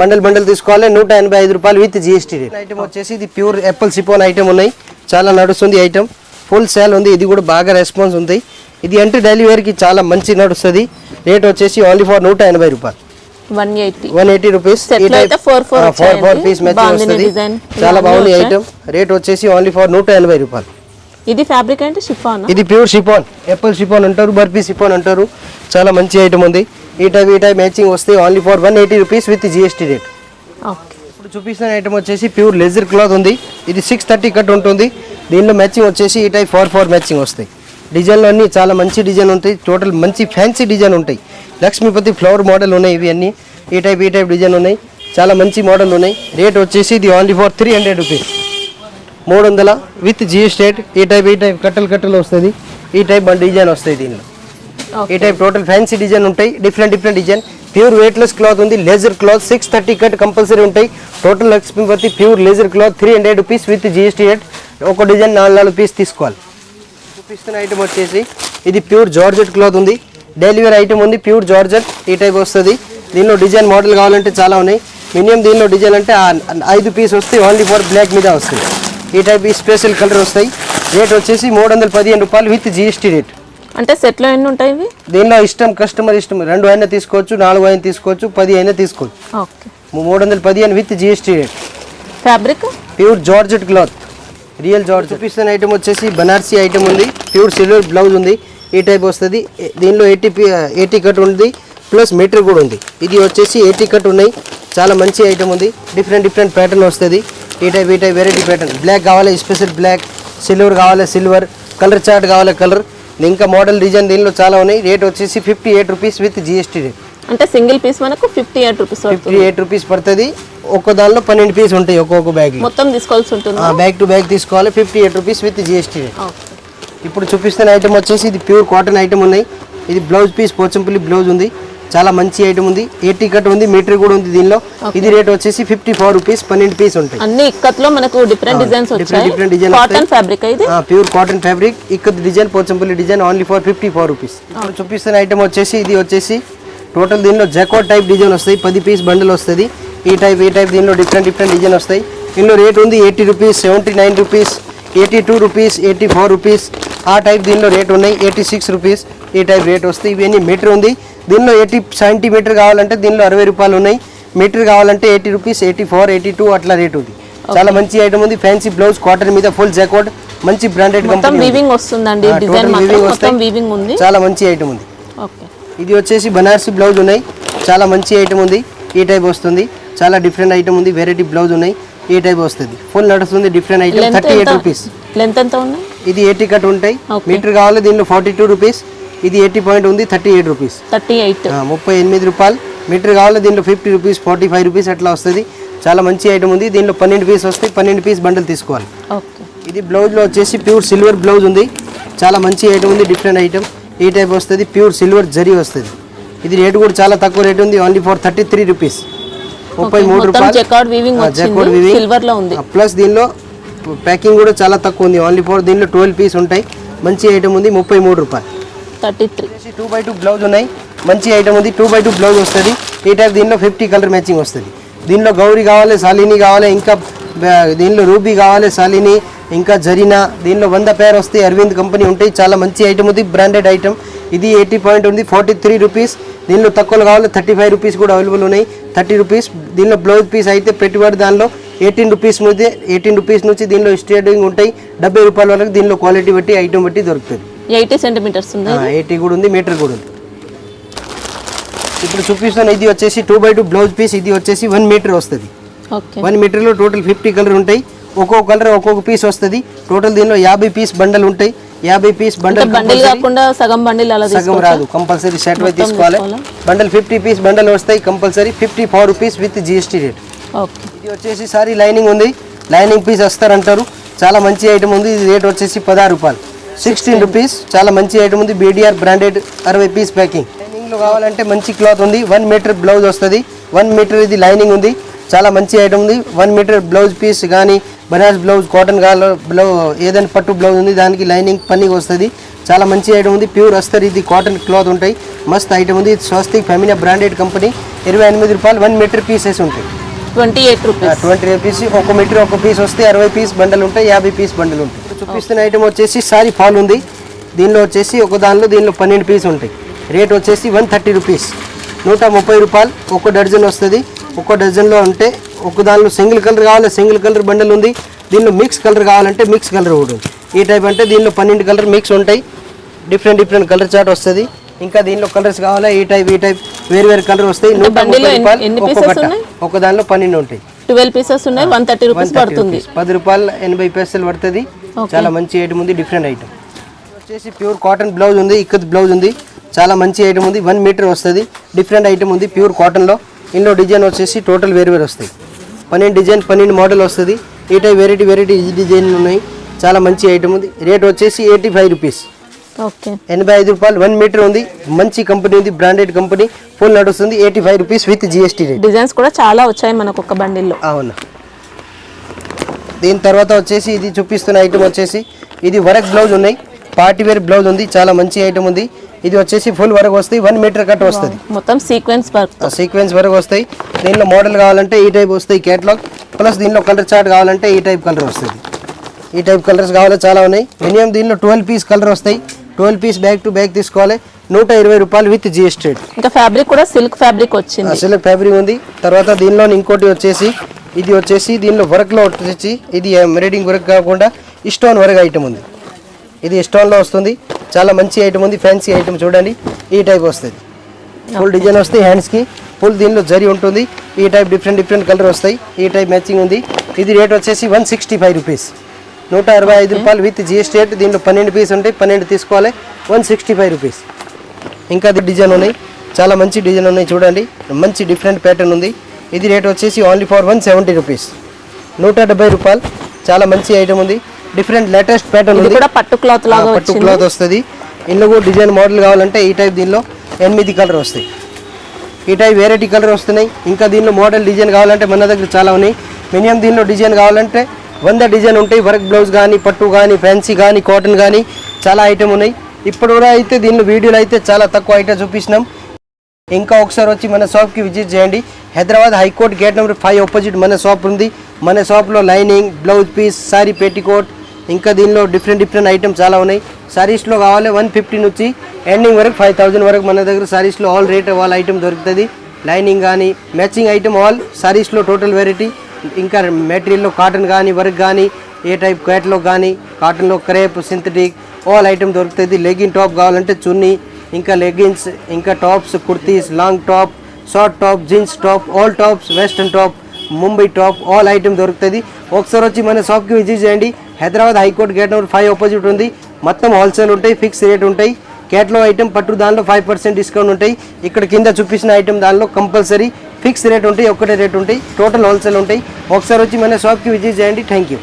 బండల్ తీసుకోవాలి. 185 రూపాయలు విత్ GST రేట్. ఐటమ్ వచ్చేసి ఇది ప్యూర్ యాపిల్ సిపోన్ ఐటమ్ ఉన్నాయి, చాలా నడుస్తుంది ఐటమ్. ఫుల్ సేల్ ఉంది, ఇది కూడా బాగా రెస్పాన్స్ ఉంది. ఇది అంటే డైలీ వేర్కి చాలా మంచి నడుస్తుంది. రేట్ వచ్చేసి ఓన్లీ ఫర్ 180 రూపాయలు. 180 రూపీస్. 4 పీస్ మ్యాచింగ్ వస్తుంది. చాలా బాగుంది ఐటమ్. రేట్ వచ్చేసి ఓన్లీ ఫర్ 180 రూపాయలు. ఇది ఫ్యాబ్రిక్ అంటే షిఫాన్. ఇది ప్యూర్ షిఫాన్, యాపిల్ షిఫాన్ అంటారు, బర్ఫీ షిఫాన్ అంటారు. చాలా మంచి ఐటమ్ ఉంది. ఈ టైప్ మ్యాచింగ్ వస్తే only for 180 rupees with GST rate. ఇప్పుడు చూపిస్తున్న ఐటమ్ వచ్చేసి ప్యూర్ లెజర్ క్లాత్ ఉంది. ఇది 630 కట్ ఉంటుంది. దీనిలో మ్యాచింగ్ వచ్చేసి ఈ టైప్ 4 మ్యాచింగ్ వస్తాయి. డిజైన్లు అన్నీ చాలా మంచి డిజైన్ ఉంటాయి. టోటల్ మంచి ఫ్యాన్సీ డిజైన్ ఉంటాయి. లక్ష్మీపతి ఫ్లవర్ మోడల్ ఉన్నాయి ఇవి అన్నీ. ఈ టైప్ డిజైన్ ఉన్నాయి, చాలా మంచి మోడల్ ఉన్నాయి. రేట్ వచ్చేసి ఇది only for 300 rupees. 300 with GST rate. ఈ టైప్ కట్టలు వస్తుంది. ఈ టైప్ డిజైన్ వస్తాయి దీనిలో. ఈ టైప్ టోటల్ ఫ్యాన్సీ డిజైన్ ఉంటాయి, different design. Pure weightless cloth ఉంది, లేజర్ క్లాత్. 630 కట్ కంపల్సరీ ఉంటాయి. Total Lakshmipati pure laser cloth 300 rupees with GST rate. ఒక డిజైన్ 4 పీస్ తీసుకోవాలి. చూపిస్తున్న ఐటమ్ వచ్చేసి ఇది ప్యూర్ జార్జెట్ క్లాత్ ఉంది. డైలీ వేర్ ఐటమ్ ఉంది, ప్యూర్ జార్జెట్. ఈ టైప్ వస్తుంది. దీనిలో డిజైన్ మోడల్ కావాలంటే చాలా ఉన్నాయి. మినిమం దీనిలో డిజైన్ అంటే 5 పీస్ వస్తాయి. ఓన్లీ ఫర్ బ్లాక్ మీద వస్తుంది. ఈ టైప్ స్పెషల్ కలర్ వస్తాయి. రేట్ వచ్చేసి 315 రూపాయలు విత్ GST రేట్. అంటే సెట్లో ఎన్ని ఉంటాయి ఇవి? దీనిలో ఇష్టం, కస్టమర్ ఇష్టం. 2 అయినా తీసుకోవచ్చు, 4 అయినా తీసుకోవచ్చు, 10 అయినా తీసుకోవచ్చు. 315 with GST rate. Fabric pure georgette cloth, real georgette. చూపిస్తున్న ఐటమ్ వచ్చేసి బనారసీ ఐటమ్ ఉంది, ప్యూర్ సిల్వర్ బ్లౌజ్ ఉంది. ఈ టైప్ వస్తుంది. దీనిలో 80 కట్ ఉంది, ప్లస్ మీటర్ కూడా ఉంది. ఇది వచ్చేసి 80 కట్ ఉన్నాయి. చాలా మంచి ఐటమ్ ఉంది. డిఫరెంట్ ప్యాటర్న్ వస్తుంది. ఈ టైప్ వెరైటీ ప్యాటర్న్. బ్లాక్ కావాలి స్పెషల్ బ్లాక్, సిల్వర్ కావాలి సిల్వర్, కలర్ చార్ట్ కావాలి కలర్, ఇంకా మోడల్ డిజైన్ దీనిలో చాలా ఉన్నాయి. రేట్ వచ్చేసి 58 రూపీస్ విత్ GST రేట్. అంటే సింగిల్ పీస్ మనకు 58 రూపీస్. 58 రూపీస్ పడుతుంది. ఒక్కో దానిలో 12 పీస్ ఉంటాయి. ఒక్కొక్క బ్యాగ్ మొత్తం తీసుకోవాల్సి ఉంటుంది. బ్యాగ్ టు బ్యాగ్ తీసుకోవాలి. 58 రూపీస్ విత్ GST రేట్. ఇప్పుడు చూపిస్తున్న ఐటమ్ వచ్చేసి ఇది ప్యూర్ కాటన్ ఐటమ్ ఉన్నాయి. ఇది బ్లౌజ్ పీస్ పోచంపల్లి బ్లౌజ్ ఉంది. చాలా మంచి ఐటమ్ ఉంది. 80 కట్ ఉంది, మీటర్ కూడా ఉంది దీనిలో. ఇది రేట్ వచ్చేసి 54 రూపీస్. 12 పీస్ ఉంటాయి. అన్ని ఇక్కత్లో మనకు డిఫరెంట్ డిజైన్స్ వచ్చాయి. Different design. కాటన్ ఫ్యాబ్రిక్ ఇది, pure cotton fabric. Ikat design, Pochampally design. Only for 54 rupees. ఇప్పుడు చూపిస్తున్న ఐటమ్ వచ్చేసి ఇది వచ్చేసి టోటల్ దీనిలో జాకోట్ టైప్ డిజైన్ వస్తాయి. 10 పీస్ బండిల్ వస్తుంది. ఈ టైప్ దీనిలో డిఫరెంట్ డిజైన్ వస్తాయి. ఇందులో రేట్ ఉంది 80 రూపీస్, 79 రూపీస్, 82 రూపీస్, 84 రూపీస్, ఆ టైప్ దీనిలో రేట్ ఉన్నాయి 86 రూపీస్ ఈ టైప్ రేట్ వస్తాయి. ఇవన్నీ మీటర్ ఉంది దీనిలో 70 మీటర్ కావాలంటే దీనిలో 60 రూపాయలు ఉన్నాయి. మీటర్ కావాలంటే 80 రూపీస్ 84 82 అట్లా రేట్ ఉంది. చాలా మంచి ఐటమ్ ఉంది. ఫ్యాన్సీ బ్లౌజ్ కాటన్ మీద ఫుల్ జాకెట్ మంచి బ్రాండెడ్ మొత్తం వీవింగ్ వస్తుందండి. డిజైన్ మాత్రం మొత్తం వీవింగ్ ఉంది. చాలా మంచి ఐటమ్ ఉంది. ఓకే ఇది వచ్చేసి బనారసి బ్లౌజ్ ఉన్నాయి. చాలా మంచి ఐటమ్ ఉంది. ఈ టైప్ వస్తుంది. చాలా డిఫరెంట్ ఐటమ్ ఉంది. వెరైటీ బ్లౌజ్ ఉన్నాయి. ఈ టైప్ వస్తుంది. ఫుల్ నడుస్తుంది. Different item 38 rupees. లెంత్ ఎంత ఉన్నాయి? ఇది 80 కట్ ఉంటాయి. మీటర్ కావాలి దీనిలో 42 రూపీస్. ఇది 80 పాయింట్ ఉంది 38 రూపీస్. 38 రూపాయలు. మీటర్ కావాలి దీనిలో 50 రూపీస్ 45 రూపీస్ అట్లా వస్తుంది. చాలా మంచి ఐటమ్ ఉంది. దీనిలో 12 పీస్ వస్తాయి. 12 పీస్ బండల్ తీసుకోవాలి. ఇది బ్లౌజ్లో వచ్చేసి ప్యూర్ సిల్వర్ బ్లౌజ్ ఉంది. చాలా మంచి ఐటమ్ ఉంది. డిఫరెంట్ ఐటమ్ ఈ టైప్ వస్తుంది. ప్యూర్ సిల్వర్ జరీ వస్తుంది. ఇది రేట్ కూడా చాలా తక్కువ రేట్ ఉంది. ఓన్లీ ఫర్ 33 రూపీస్ 33 రూపాయలు. జకార్డ్ వీవింగ్ ప్లస్ దీనిలో ప్యాకింగ్ కూడా చాలా తక్కువ ఉంది. ఓన్లీ ఫర్ దీనిలో 12 పీస్ ఉంటాయి. మంచి ఐటమ్ ఉంది. 33 రూపాయలు. 2x2 బ్లౌజ్ ఉన్నాయి. మంచి ఐటమ్ ఉంది. 2x2 బ్లౌజ్ వస్తుంది. ఈ టైప్ దీనిలో 50 కలర్ మ్యాచింగ్ వస్తుంది. దీనిలో గౌరీ కావాలి సాలిని కావాలి ఇంకా దీనిలో రూబీ కావాలి సాలిని ఇంకా జరీనా దీనిలో 100 పేర్ వస్తాయి. అరవింద్ కంపెనీ ఉంటాయి. చాలా మంచి ఐటమ్ ఉంది. బ్రాండెడ్ ఐటమ్ ఇది 80 పాయింట్ ఉంది 43 రూపీస్. దీనిలో తక్కువలో కావాలి 35 రూపీస్ కూడా అవైలబుల్ ఉన్నాయి. 30 రూపీస్. దీనిలో బ్లౌజ్ పీస్ అయితే పెట్టుబడి దానిలో 18 రూపీస్ నుంచి దీనిలో స్టేడింగ్ ఉంటాయి. 70 రూపాయల వరకు దీనిలో క్వాలిటీ బట్టి ఐటమ్ బట్టి దొరుకుతుంది. 80 సెంటీమీటర్స్ ఉంది. 80 కూడా ఉంది. మీటర్ కూడా ఉంది. ఇప్పుడు చూపిస్తాను. ఇది వచ్చేసి 2x2 బ్లౌజ్ పీస్. ఇది వచ్చేసి 1 మీటర్ వస్తుంది. 1 మీటర్లో టోటల్ 50 కలర్ ఉంటాయి. ఒక్కొక్క కలర్ ఒక్కొక్క పీస్ వస్తుంది. టోటల్ దీనిలో 50 పీస్ బండల్ ఉంటాయి. 50 పీస్ బండల్ కాకుండా సగం బండిల్ అలా సగం రాదు. కంపల్సరీ సెట్ వై తీసుకోవాలి. బండల్ 50 పీస్ బండల్ వస్తాయి. Compulsory 54 rupees with GST rate. ఇది వచ్చేసి సారీ లైనింగ్ ఉంది. లైనింగ్ పీస్ వస్తారంటారు. చాలా మంచి ఐటమ్ ఉంది. ఇది రేట్ వచ్చేసి 16 రూపాయలు 16 రూపీస్. చాలా మంచి ఐటమ్ ఉంది. BDR branded 60 piece packing. లైనింగ్లో కావాలంటే మంచి క్లాత్ ఉంది. 1 మీటర్ బ్లౌజ్ వస్తుంది. 1 మీటర్ ఇది లైనింగ్ ఉంది. చాలా మంచి ఐటమ్ ఉంది. 1 మీటర్ బ్లౌజ్ పీస్ కానీ బనారస్ బ్లౌజ్ కాటన్ బ్లౌజ్ ఏదైనా పట్టు బ్లౌజ్ ఉంది దానికి లైనింగ్ పన్నీకి వస్తుంది. చాలా మంచి ఐటమ్ ఉంది. ప్యూర్ అస్తర్ ఇది కాటన్ క్లాత్ ఉంటాయి. మస్త్ ఐటమ్ ఉంది. స్వస్తిక్ ఫెమినా బ్రాండెడ్ కంపెనీ 28 రూపాయలు 1 మీటర్ పీసెస్ ఉంటాయి. 28 రూపీస్. ఒక మీటర్ ఒక పీస్ వస్తే 60 పీస్ బండలు ఉంటాయి. 50 పీస్ బండలు ఉంటాయి. చూపిస్తున్న ఐటమ్ వచ్చేసి సారీ ఫాల్ ఉంది. దీనిలో వచ్చేసి ఒక దీనిలో 12 పీస్ ఉంటాయి. రేట్ వచ్చేసి 130 రూపీస్ 130 రూపాయలు. ఒక డజన్ వస్తుంది. ఒక డజన్లో అంటే ఒక దానిలో సింగిల్ కలర్ కావాలి సింగిల్ కలర్ బండల్ ఉంది. దీనిలో మిక్స్ కలర్ కావాలంటే మిక్స్ కలర్ కూడా ఉంది. ఈ టైప్ అంటే దీనిలో 12 కలర్ మిక్స్ ఉంటాయి. డిఫరెంట్ కలర్ చార్ట్ వస్తుంది. ఇంకా దీనిలో కలర్స్ కావాలా ఈ టైప్ వేరు కలర్ వస్తాయి. 130 రూపాయలు ఒక దానిలో 12 ఉంటాయి. 12 పీసెస్ ఉన్నాయి. 130 రూపీస్ పడుతుంది. 10 రూపాయలు 80 పైసలు పడుతుంది. చాలా మంచి ఐటమ్ ఉంది. డిఫరెంట్ ఐటమ్ వచ్చేసి ప్యూర్ కాటన్ బ్లౌజ్ ఉంది. ఇక్కత్ బ్లౌజ్ ఉంది. చాలా మంచి ఐటమ్ ఉంది. 1 మీటర్ వస్తుంది. డిఫరెంట్ ఐటమ్ ఉంది. ప్యూర్ కాటన్లో ఇందులో డిజైన్ వచ్చేసి టోటల్ వేరు వస్తాయి. 12 డిజైన్ 12 మోడల్ వస్తుంది. ఈ టైప్ వెరైటీ డిజైన్ ఉన్నాయి. చాలా మంచి ఐటమ్ ఉంది. రేట్ వచ్చేసి 85 రూపీస్ 85 రూపాయలు 1 మీటర్ ఉంది. మంచి కంపెనీ ఉంది. బ్రాండెడ్ కంపెనీ ఫుల్ నడుస్తుంది. 85 rupees with GST rate. Designs కూడా చాలా వచ్చాయి మనకు ఒక బండిల్లో. అవును. దీని తర్వాత వచ్చేసి ఇది చూపిస్తున్న ఐటమ్ వచ్చేసి ఇది వర్క్ బ్లౌజ్ ఉన్నాయి. పార్టీ వేర్ బ్లౌజ్ ఉంది. చాలా మంచి ఐటమ్ ఉంది. ఇది వచ్చేసి ఫుల్ వర్క్ వస్తాయి. 1 మీటర్ కట్ వస్తుంది. మొత్తం సీక్వెన్స్ వర్క్ వస్తాయి. దీనిలో మోడల్ కావాలంటే ఈ టైప్ వస్తాయి. కేటలాగ్ ప్లస్ దీనిలో కలర్ చార్ట్ కావాలంటే ఈ టైప్ కలర్ వస్తుంది. ఈ టైప్ కలర్స్ కావాలి చాలా ఉన్నాయి. మినిమం దీనిలో 12 పీస్ కలర్ వస్తాయి. 12 పీస్ బ్యాక్ టు బ్యాక్ తీసుకోవాలి. 120 రూపాయలు విత్ GST రేట్. ఇంకా ఫ్యాబ్రిక్ కూడా సిల్క్ ఫ్యాబ్రిక్ వచ్చింది. సిల్క్ ఫ్యాబ్రిక్ ఉంది. తర్వాత దీనిలో ఇంకోటి వచ్చేసి ఇది వచ్చేసి దీనిలో వర్క్లో వచ్చేసి ఇది ఎంబ్రాయిడింగ్ వర్క్ కాకుండా స్టోన్ వర్క్ ఐటమ్ ఉంది. ఇది స్టోన్లో వస్తుంది. చాలా మంచి ఐటమ్ ఉంది. ఫ్యాన్సీ ఐటమ్ చూడండి. ఈ టైప్ వస్తుంది. ఫుల్ డిజైన్ వస్తాయి. హ్యాండ్స్కి ఫుల్ దీనిలో జరీ ఉంటుంది. ఈ టైప్ డిఫరెంట్ కలర్ వస్తాయి. ఈ టైప్ మ్యాచింగ్ ఉంది. ఇది రేట్ వచ్చేసి 165 రూపీస్ 165 రూపాయలు విత్ GST రేట్. దీనిలో 12 పీస్ ఉంటాయి. 12 తీసుకోవాలి. 165 రూపీస్. ఇంకా డిజైన్ ఉన్నాయి. చాలా మంచి డిజైన్ ఉన్నాయి చూడండి. మంచి డిఫరెంట్ ప్యాటర్న్ ఉంది. ఇది రేట్ వచ్చేసి ఓన్లీ ఫర్ 170 రూపీస్ 170 రూపాయలు. చాలా మంచి ఐటమ్ ఉంది. డిఫరెంట్ లేటెస్ట్ ప్యాటర్న్ ఉంది. పట్టు క్లాత్ వస్తుంది. ఇందులో కూడా డిజైన్ మోడల్ కావాలంటే ఈ టైప్ దీనిలో 8 కలర్ వస్తాయి. ఈ టైప్ వెరైటీ కలర్ వస్తున్నాయి. ఇంకా దీనిలో మోడల్ డిజైన్ కావాలంటే మన దగ్గర చాలా ఉన్నాయి. మినిమం దీనిలో డిజైన్ కావాలంటే 100 డిజైన్ ఉంటాయి. వర్క్ బ్లౌజ్ కానీ పట్టు కానీ ఫ్యాన్సీ కానీ కాటన్ కానీ చాలా ఐటమ్ ఉన్నాయి. ఇప్పుడు కూడా అయితే దీనిలో వీడియోలో అయితే చాలా తక్కువ ఐటమ్ చూపించినాం. ఇంకా ఒకసారి వచ్చి మన షాప్కి విజిట్ చేయండి. Hyderabad high court gate number 5 opposite మన షాప్ ఉంది. మన షాప్లో lining blouse piece sari petticoat ఇంకా దీనిలో డిఫరెంట్ ఐటమ్ చాలా ఉన్నాయి. సారీస్లో కావాలి 150 నుంచి ఎండింగ్ వరకు 5000 వరకు మన దగ్గర సారీస్లో ఆల్ రేట్ ఆల్ ఐటమ్ దొరుకుతుంది. లైనింగ్ కానీ మ్యాచింగ్ ఐటమ్ ఆల్ సారీస్లో టోటల్ వెరైటీ. ఇంకా మెటీరియల్లో కాటన్ కానీ వర్క్ కానీ ఏ టైప్ క్యాట్లాగ్ కానీ కాటన్లో క్రేప్ సింథటిక్ ఆల్ ఐటమ్ దొరుకుతుంది. లెగిన్ టాప్ కావాలంటే చున్నీ, ఇంకా లెగిన్స్, ఇంకా tops, kurtis, long top, short top, jeans top, all tops, western top, Mumbai top all item దొరుకుతుంది. ఒకసారి వచ్చి మన షాప్కి విజిట్ చేయండి. Hyderabad high court gate number 5 opposite ఉంది. మొత్తం హోల్సేల్ ఉంటాయి, ఫిక్స్ రేట్ ఉంటాయి. క్యాట్లో ఐటమ్ పట్టు దానిలో 5% డిస్కౌంట్ ఉంటాయి. ఇక్కడ కింద చూపించిన ఐటమ్ దానిలో కంపల్సరీ ఫిక్స్ రేట్ ఉంటాయి, ఒక్కటే రేట్ ఉంటాయి. టోటల్ హోల్సేల్ ఉంటాయి. ఒకసారి వచ్చి మన షాప్కి విజిట్ చేయండి. Thank you.